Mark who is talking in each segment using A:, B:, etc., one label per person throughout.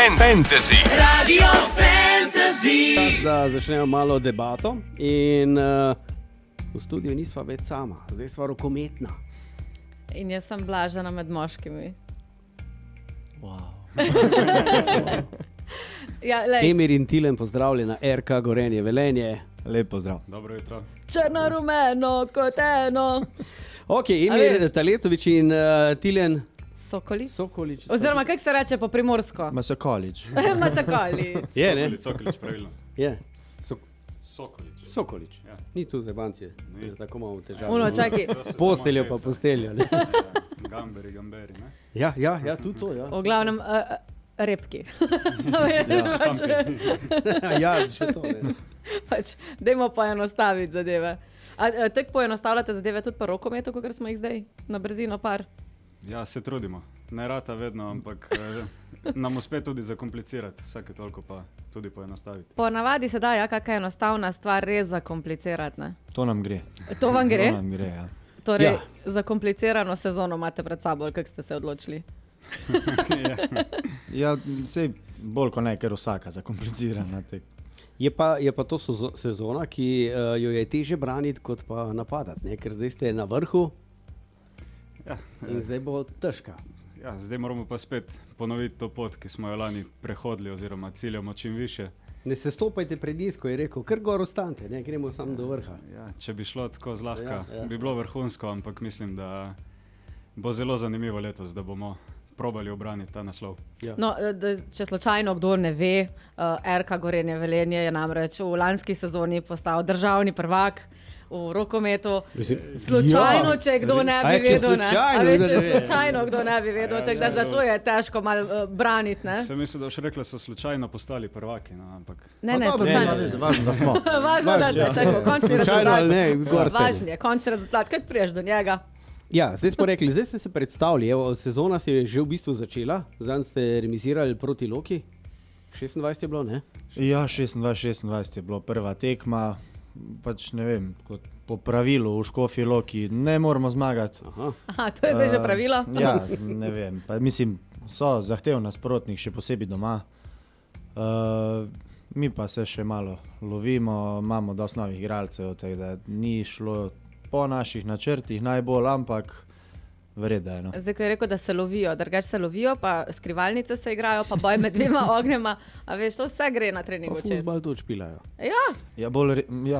A: Fantasy.
B: Radio Fantasy.
C: Da začnemo malo debato in v studiu nisva več sama, zdaj sva rokometna.
D: In jaz sem Blažena med moškimi.
C: Wow.
D: Ja,
C: Emir in Tilen, pozdravljena, RK Gorenje, Velenje.
E: Lep pozdrav.
F: Dobro jutro.
D: Črno-rumeno kot eno.
C: Ok, Emir Taletovič in Tilen
D: Sokolič. Oziroma, kako se reče po primorsko?
E: Masakolič.
D: Masakolič.
C: Je, ne?
F: Sokolič, pravilno.
C: Je.
F: Sokolič.
C: Ja. Ni tu zebancije, tako imamo težave.
D: Uno, čakaj.
C: Posteljo pa posteljo. Ne?
F: Gamberi, ne?
C: Ja, tudi to, ja.
D: V glavnem, repki.
C: Ja, še to, ne.
D: Pač, dajmo poenostaviti zadeve. Tako poenostavljate zadeve tudi po rokometu, kot smo jih zdaj na brzino par?
F: Ja, se trudimo. Ne rata vedno, ampak nam uspe tudi zakomplicirati, vsake toliko pa tudi poenostaviti.
D: Po navadi se da, ja, kakšna enostavna stvar res zakomplicirati, ne?
E: To nam gre.
D: To vam gre?
E: To nam gre, ja.
D: Torej,
C: Ja.
D: Za komplicirano sezono imate pred sabo, kako ste se odločili?
E: Ja, sej bolj kot ne, ker vsaka zakomplicirana.
C: Je pa to sezona, ki jo je teže braniti, kot pa napadati, ne? Ker zdaj ste na vrhu
F: Ja,
C: in zdaj bo težka.
F: ja, zdaj moramo pa spet ponoviti to pot, ki smo jo lani prehodili oziroma ciljamo čim više.
C: Ne se stopajte pred nizko, je rekel, kar gor ostante, ne gremo samo do vrha.
F: Ja, če bi šlo tako zlahka,
C: Ja.
F: bi bilo vrhunsko, ampak mislim, da bo zelo zanimivo letos, da bomo probali obraniti ta naslov.
C: Ja.
D: No, če slučajno kdo ne ve, RK Gorenje Velenje je namreč v lanski sezoni postal državni prvak v rokometu. Slučajno, če kdo ne bi vedel. Slučajno, kdo ne bi vedel, tako da zato je težko malo braniti. Ne?
F: Sem mislil, da boš rekla, so slučajno postali prvaki, no, ampak
D: Ne, slučajno.
E: Važno, da smo.
D: Važno, da ste tako, končni
C: Slučajno ali
D: rezultat.
C: ne, gor ste.
D: Važno je, končni rezultat, kaj priješ do njega.
C: Ja, zdaj smo rekli, zdaj ste se predstavili, evo, sezona se je že v bistvu začela, zanj ste remizirali proti Loki, 26 je bilo, ne?
E: Ja, 26 je bilo prva tekma, pač ne vem, kot po pravilu v Škofji Loki ne moramo zmagati.
D: Aha, to je zdaj že pravilo.
E: Ja, ne vem, pa mislim, so zahtev nasprotnik, še posebej doma. Mi pa se še malo lovimo, imamo dosti novih igralcev, tako da ni šlo po naših načrtih najbolj, ampak vreda je. No.
D: Zdaj, ko je rekel, da se lovijo, drugače se lovijo, pa skrivalnice se igrajo, pa boj med dvema ognjema, a veš, to vse gre na treningu čez.
C: Fuzbal tudi špilajo.
E: Ja,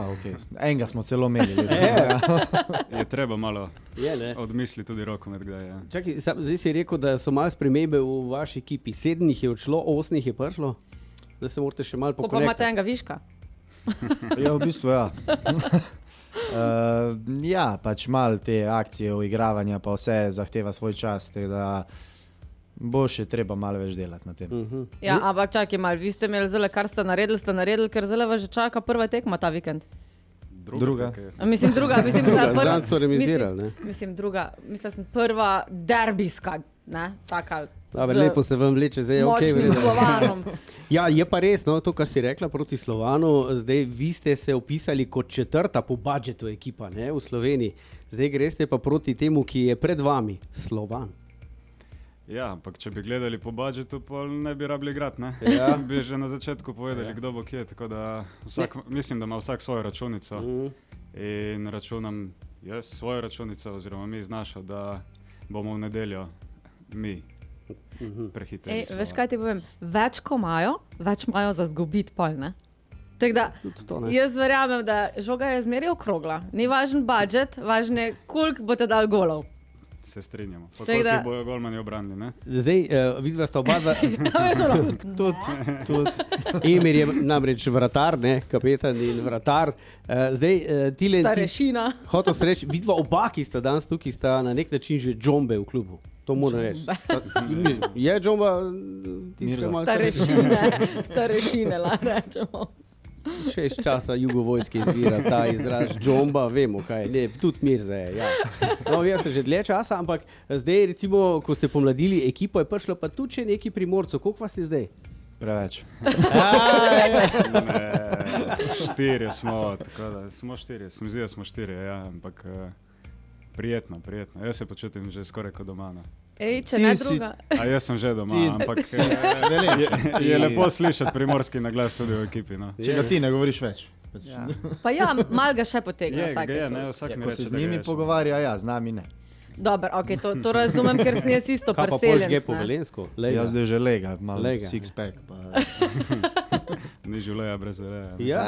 E: ok. Enega smo celo imeli.
F: je treba malo
C: Je, ne?
F: odmisliti tudi rokomet, kdaj je.
C: Čakaj, zdaj si rekel, da so malo spremembe v vaši ekipi, 7 jih je odšlo, 8 jih je prišlo, da se morate še malo
D: Ko pa imate
C: pokonektati.
D: enega viška.
E: Ja, v bistvu ja. Ja, pač malo te akcije uigravanja, pa vse zahteva svoj čas, tako da bo še treba malo več delati na tem.
D: Ja, ampak čakaj malo, vi ste imeli zelo, kar ste naredili, ker zelo vas že čaka prva tekma ta vikend.
E: Druga.
D: Mislim,
C: Zanj so remizirali, ne?
D: Mislim, sem prva derbijska, ne, taka.
C: Dobre, lepo se vam vleče, zdaj je ok.
D: Močnim Slovanom.
C: Ja, je pa res, no, to, kar si rekla proti Slovanu, zdaj vi ste se opisali kot četrta po budžetu ekipa, ne, v Sloveniji. Zdaj greste pa proti temu, ki je pred vami, Slovan.
F: Ja, ampak če bi gledali po budžetu, pa ne bi rabili igrati, ne?
C: Ja.
F: Bi že na začetku povedali, kdo bo kje, tako da mislim, da ima vsak svojo računico in računam jaz svojo računico oziroma mi z našo, da bomo v nedeljo mi prehiteli.
D: Veš kaj ti povem, več ko imajo, več imajo za zgubiti pol, ne? Tako da,
C: to, ne.
D: jaz verjamem, da žoga je zmeraj okrogla. Ni važen budžet, važno je, koliko boste dali golov.
F: Se strinjamo. Po
D: Tako da-
F: toliko bojo golmani obranili, ne?
C: Zdaj, vidva sta oba dva,
E: Tudi.
C: Emir je namreč vratar, ne, kapetan in vratar. Zdaj, Tilen,
D: Starešina.
C: hotel sem reči, vidva oba, ki sta danes tukaj, sta na nek način že džombe v klubu. To moram reči. Je džomba, tiska malo
D: Starešine, lahko rečemo.
C: še iz časa jugovojske izvira ta izraz džomba, vemo kaj, ne, tudi Mirza je, ja. No, vi ste že dlje časa, ampak zdaj recimo, ko ste pomladili ekipo, je prišlo pa tudi še neki Primorcev. Koliko vas je zdaj?
E: Preveč.
F: Ne, štirje smo, tako da smo štirje. Se mi zdi, da smo štirje, ja, ampak prijetno. Jaz se počutim že skoraj kot doma. No.
D: Ej, če
E: Ti
D: ne
E: si-
D: druga.
F: A jaz sem že doma, ampak
E: Velenčan.
F: je lepo slišati primorski naglas tudi v ekipi. No.
E: Če ga ti ne govoriš več.
D: Pa ja, mal ga še potegne.
F: Je,
D: vsak
F: ga je,
D: to.
F: ne, vsak mi
E: Ko
F: reče,
E: se z
F: da ga
E: njimi
F: je še.
E: pogovarja, ja, z nami ne.
D: Dobro, okay, to razumem, ker sem jaz isto
C: Kaj pa požge
D: preseljenec.
C: po
D: ne.
C: Velensko?
E: Jaz zdaj že lega, malo
C: Lega.
E: six-pack. Pa...
F: Ni življenja brez veleja.
C: Ja,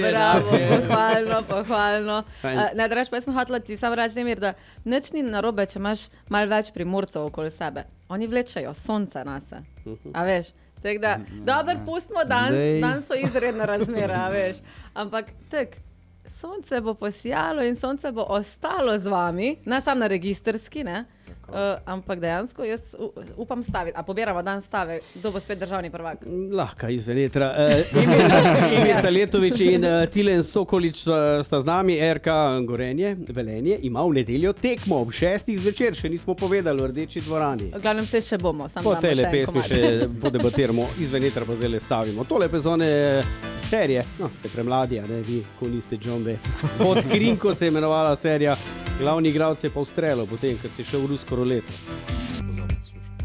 D: Bravo, pohvalno.
C: Fajn.
D: Ne, draž, pa jaz sem hotela ti samo reči, Emir, da nič ni narobe, če imaš malo več primorcev okoli sebe. Oni vlečejo sonce nase. A veš? Tako da, dobro, pustimo, dan so izredne razmere, a veš. Ampak tak, sonce bo posijalo in sonce bo ostalo z vami, ne samo na registrski, ne? Ampak dejansko jaz upam staviti. A pobiramo dan stave, kdo bo spet državni prvak?
C: Lahko iz Venetra. Emir Taletović in Tilen Sokolič sta z nami, RK Gorenje, Velenje, ima v nedeljo tekmo ob 6. zvečer, še nismo povedali v Rdeči dvorani.
D: V glavnem se še bomo, samo
C: Po
D: damo
C: tele
D: še en
C: pesmi
D: komad.
C: še podebatiramo, iz Venetra pa zdaj stavimo. Tole epizode serije, no, ste premladi, a ne vi, ko niste džombe. Pod krinko se je imenovala serija, glavni igralec je pa ustrelil potem, ker si šel v rusko roleto.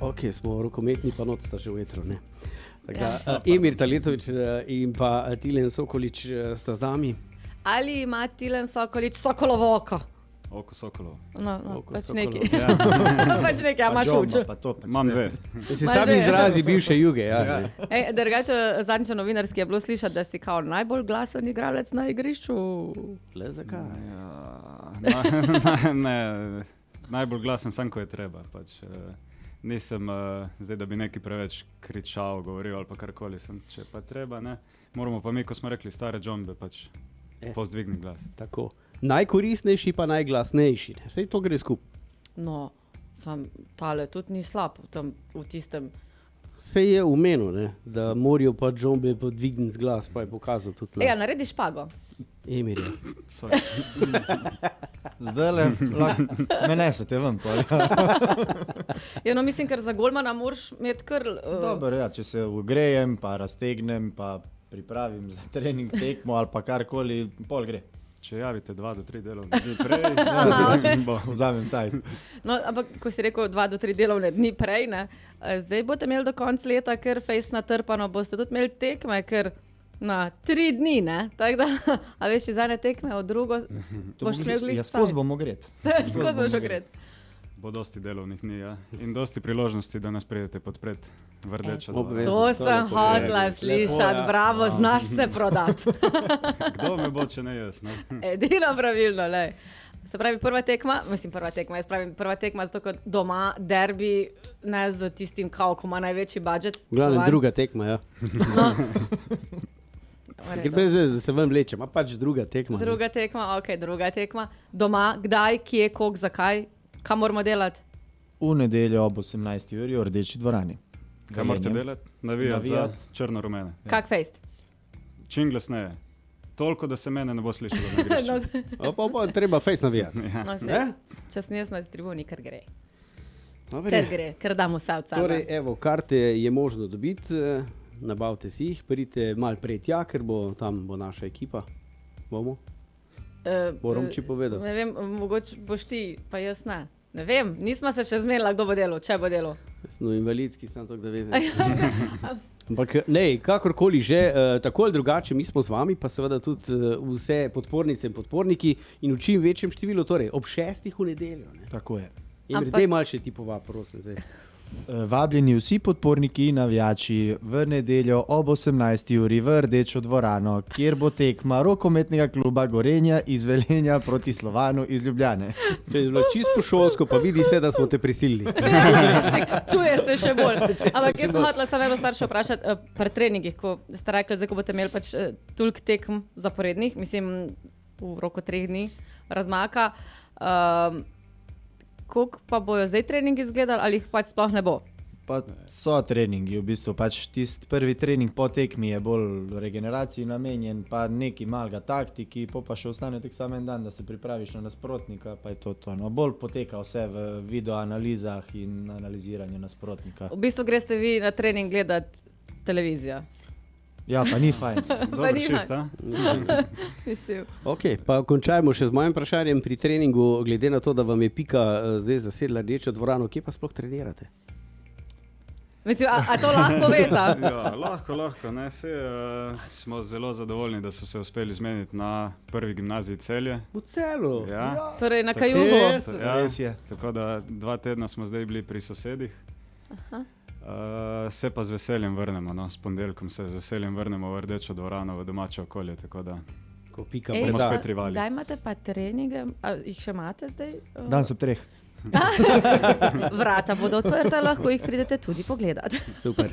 C: Ok, smo rokometni, pa not sta že v etru, ne. Tako da, Emir Taletović in pa Tilen Sokolič sta z nami.
D: Ali ima Tilen Sokolič Sokolovo oko?
F: Oko Sokolov.
D: No,
C: Oko
D: pač
C: Sokolov.
D: nekaj. Pač nekaj, a imaš oči.
F: Imam dve.
C: Si sami izrazi bivše juge, ja.
D: Ej, drugače, zadnjič na novinarski je bilo slišati, da si kao najbolj glasen igralec na igrišču.
C: Le zakaj?
F: Ne, najbolj glasen sem, ko je treba. Pač, nisem zdaj, da bi neki preveč kričal, govoril ali pa karkoli. Če pa treba, ne. Moramo pa mi, ko smo rekli, stare džombe, pač pozdvigni glas.
C: Tako. Najkoristnejši pa najglasnejši. Ne? Sej to gre skupaj.
D: No, sam tale tudi ni slab v tistem.
C: Sej je umenil, ne? Da morajo pa džombe podvigniti glas, pa je pokazal tudi
D: Ej, naredi špago.
C: Emir.
F: Sorry.
E: Zdaj le, me nesete ven.
D: Ja, no, mislim, ker za golmana moraš imeti kar...
E: Dobro, ja, če se ugrejem, pa raztegnem, pa pripravim za trening tekmo ali pa karkoli, pol gre.
F: Če javite 2 do 3 delovne dni prej, bo.
E: Vzamem cajt.
D: No, ampak ko si rekel 2 do 3 delovne dni prej, ne, zdaj boste imeli do konca leta kar fejs natrpano, boste tudi imeli tekme, ker na 3 dni, ne, tako da, a veš, iz ene tekme od drugo boš imel glih
E: Ja, skozi bomo gret.
D: Skozi boš ogret.
F: Bo dosti delovnih dni, ja. In dosti priložnosti, da nas pridete podpret v Rdeča dvorana.
C: Obvezno.
D: To sem
C: lepo
D: hotela
C: je.
D: slišati,
C: Lepo, ja.
D: bravo, znaš se prodati.
F: Kdo me bo, če ne jaz? Ne?
D: Edino pravilno, lej. Se pravi, prva tekma, jaz pravim prva tekma, zato kot doma, derbi, ne z tistim kao, ko ima največji budžet.
C: V glavnem
D: Slovan.
C: druga tekma, ja.
D: No.
C: Ker brez veze, da se ven vleče, ima pač druga tekma. ne.
D: Druga tekma, ok, druga tekma. Doma, kdaj, kje, koliko, zakaj, kam moramo delati?
E: V nedeljo ob 18. uri v Rdeči dvorani.
F: Kaj morate
E: Velenje.
F: delati? Navijati za
E: Navijati.
F: črno-rumene.
D: Kak fejst?
F: Čim glasneje. Toliko, da se mene ne bo slišalo na igrišču.
D: No,
C: Pa treba fejs navijati.
D: no,
C: Ne?
D: če sem jaz na tribuni, ker gre.
C: Dobre.
D: Ker gre, ker damo vse od sebe.
C: Torej, evo, karte je možno dobiti, nabavite si jih, pridite malo prej tja, ker tam bo naša ekipa. Bomo? Bo Romči povedal.
D: Ne vem, mogoče boš ti, pa jaz ne. Ne vem, nismo se še zmenili, kdo bo delal, če bo delal.
C: Jaz sem invalidski, sem to, da vedem. Ampak ne, kakorkoli že, tako ali drugače, mi smo z vami, pa seveda tudi vse podpornice in podporniki in v čim večjem številu, torej ob 6. v nedeljo. Ne.
E: Tako je.
C: Emir, daj malo še ti pova, prosim. Zdaj.
E: Vabljeni vsi podporniki in navijači v nedeljo ob 18. uri v Rdečo dvorano, kjer bo tekma rokometnega kluba Gorenja iz Velenja proti Slovanu iz Ljubljane.
C: To je bilo čisto šolsko, pa vidi se, da smo te prisilili.
D: Čuje se še bolj. Ampak jaz sem hotela samo eno starše vprašati pri treningih, ko ste rekli, zdaj, ko boste imeli pač toliko tekem zaporednih, mislim v roku 3 dni razmaka. Koliko pa bojo zdaj treningi izgledali, ali jih pač sploh ne bo?
E: Pa so treningi, v bistvu pač tisti prvi trening po tekmi je bolj regeneraciji namenjen, pa neki malga taktiki, pa še ostane tak samo en dan, da se pripraviš na nasprotnika, pa je to. No, bolj poteka vse v videoanalizah in analiziranju nasprotnika.
D: V bistvu greste vi na trening gledati televizijo.
E: Ja, pa ni fajn.
F: Dober
D: ni
F: šift,
D: fajn.
F: a?
D: Mislim.
C: Okay, pa končajmo še z mojim vprašanjem pri treningu, glede na to, da vam je Pika zdaj zasedla rdečo dvorano, kje pa sploh trenirate?
D: Mislim, a to lahko veta?
F: Ja, lahko. Ne, smo zelo zadovoljni, da so se uspeli zmeniti na prvi gimnaziji Celje.
C: V Celu?
F: Ja.
D: Torej na Kajugu.
E: Res je.
F: Tako da 2 tedna smo zdaj bili pri sosedih. Se pa z veseljem vrnemo, no, s ponedeljkom se z veseljem vrnemo v rdečo dvorano, v domače okolje, tako da
C: Ko Pika
F: bomo
C: preda.
F: spet rivali.
D: Kdaj imate pa treninge? A jih še imate zdaj?
E: Danes ob 3.
D: Vrata bodo odprta, lahko jih pridete tudi pogledati.
C: Super.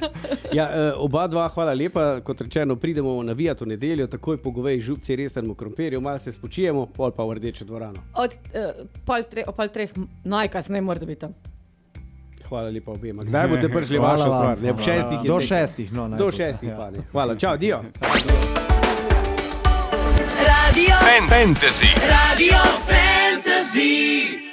C: Ja, oba dva, hvala lepa. Kot rečeno, pridemo navijati v nedeljo, takoj po goveji župci, restanemu krompirju, malo se spočijemo, pol pa v rdečo dvorano.
D: Od pol treh najkasneje morate biti tam.
C: Hvala lepa obema. Kdaj boste prišli
E: Hvala
C: vašo
E: vam.
C: stvar? Ne, ob 6. je
E: Do
C: tek.
E: 6. No,
C: Do 6.
E: Ja.
C: pa ne. Hvala, čau, dio.
B: Radio Fantasy. Radio Fantasy.